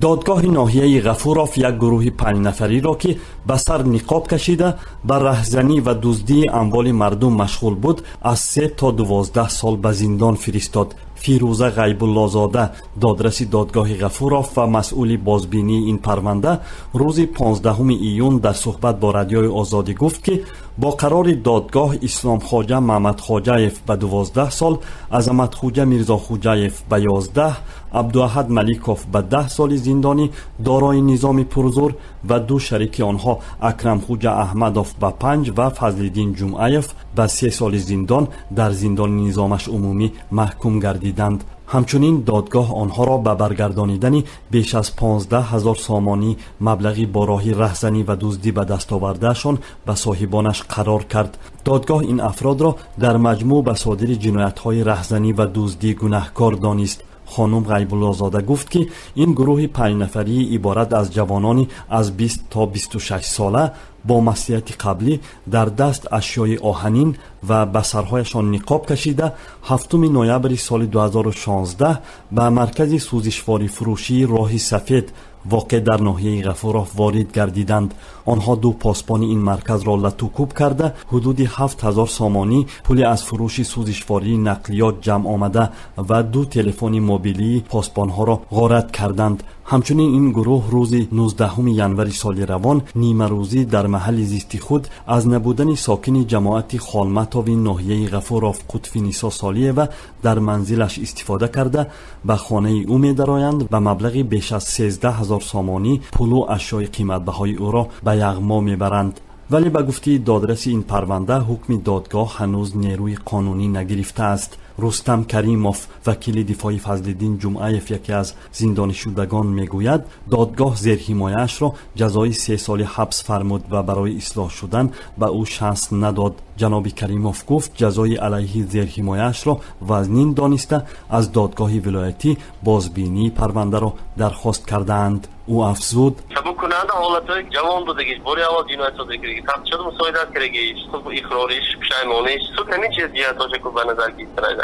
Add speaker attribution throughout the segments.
Speaker 1: دادگاه ناحیه غفورов یک گروه 5 نفری را که به سر نقاب کشیده به رهزنی و دزدی اموال مردم مشغول بود از 3 تا 12 سال به زندان فرستاد. فیروزه غیب‌الله زاده دادرس دادگاه غفورov و مسئول بازبینی این پرونده روز 15 ایون در صحبت با رادیوی آزادی گفت که با قرار دادگاه اسلام خواجه محمد خواجه‌یف به 12 سال، عظمت خوجه میرزا خوجه‌یف به 11، عبدواحد ملیکوف به 10 سال زندانی دارای نظام پرزور و 2 شریک آنها اکرم خوجه احمدوف به 5 و فضل‌الدین جمعیف به 3 سال زندان در زندان نظامش عمومی محکوم گردیدند. همچنین دادگاه آنها را به برگردانیدن بیش از 15,000 سامانی مبلغی با راه رهزنی و دزدی به دست آوردهشان به صاحبانش قرار کرد. دادگاه این افراد را در مجموع به صادر جنایت‌های رهزنی و دزدی گناهکار دانست. خانم غیب‌الله زاده گفت که این گروه 5 نفری عبارت از جوانانی از 20 تا 26 ساله با مسلحت قبلی در دست اشیای آهنین و به سرهایشان نقاب کشیده 7 نوامبر سال 2016 به مرکز سوزشواری فروشی راه سفید واقع در ناحیه غفورov وارد گردیدند. آنها 2 پاسبان این مرکز را لطوکوب کرده حدود 7,000 سامانی پول از فروش سوزشواری نقلیات جمع آمده و 2 تلفن موبیلی پاسبانها را غارت کردند. همچنین این گروه روز 19 ینوری سال روان نیمه روزی در محل زیست خود از نبودن ساکن جماعت خالمتاوی ناحیه غفورov قطف نیسا سالیه و در منزلش استفاده کرده به خانه او می درآیند و مبلغ بیش از 13,000 سامانی پول و اشیای قیمت بهای او را به یغما می برند. ولی به گفته دادرس این پرونده حکم دادگاه هنوز نیروی قانونی نگرفته است. رستم کریموف وکیل دفاع فضل‌الدین جمعیف یکی از زندانی شدگان میگوید دادگاه زیر حمایه‌اش را جزای 3 سال حبس فرمود و برای اصلاح شدن به او شانس نداد. جناب کریموف گفت جزای علیه زیر حمایه‌اش را وزنین دانسته از دادگاه ولایتی بازبینی پرونده را درخواست کردند. او افزود
Speaker 2: کننده حالتهای جوان بودگیش باری اول جنایت شدگیش تفت شد مساعدت کرگیش صبح اخراریش پشایمانیش سود همین چیز دیگه تاشه که به نظر گیسترای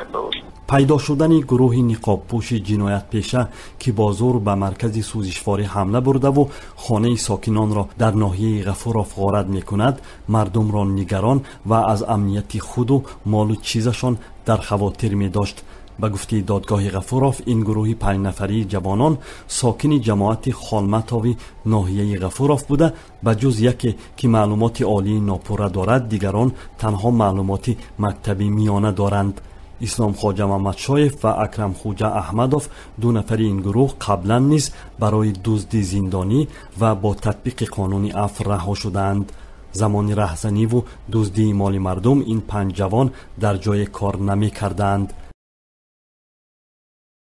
Speaker 1: پیدا شدن گروه نقاب پوش جنایت پیشه که با زور به مرکز سوزشواری حمله برده و خانه ساکنان را در ناحیه غفورov غارت میکند مردم را نگران و از امنیت خود و مال و چیزشان در خواطر می داشت. به گفته دادگاه غفورov این گروه 5 نفری جوانان ساکن جماعت خالمتاوی ناحیه غفورov بوده به جز یکی که معلومات عالی ناپوره دارد دیگران تنها معلومات مکتبی میانه دارند. اسلام خواجه محمد شایف و اکرم خوجه احمدوف 2 نفر این گروه قبلا نیز برای دزدی زندانی و با تطبیق قانون عفو رها شدند. زمان رهزنی و دزدی مال مردم این 5 جوان در جای کار نمی کردند.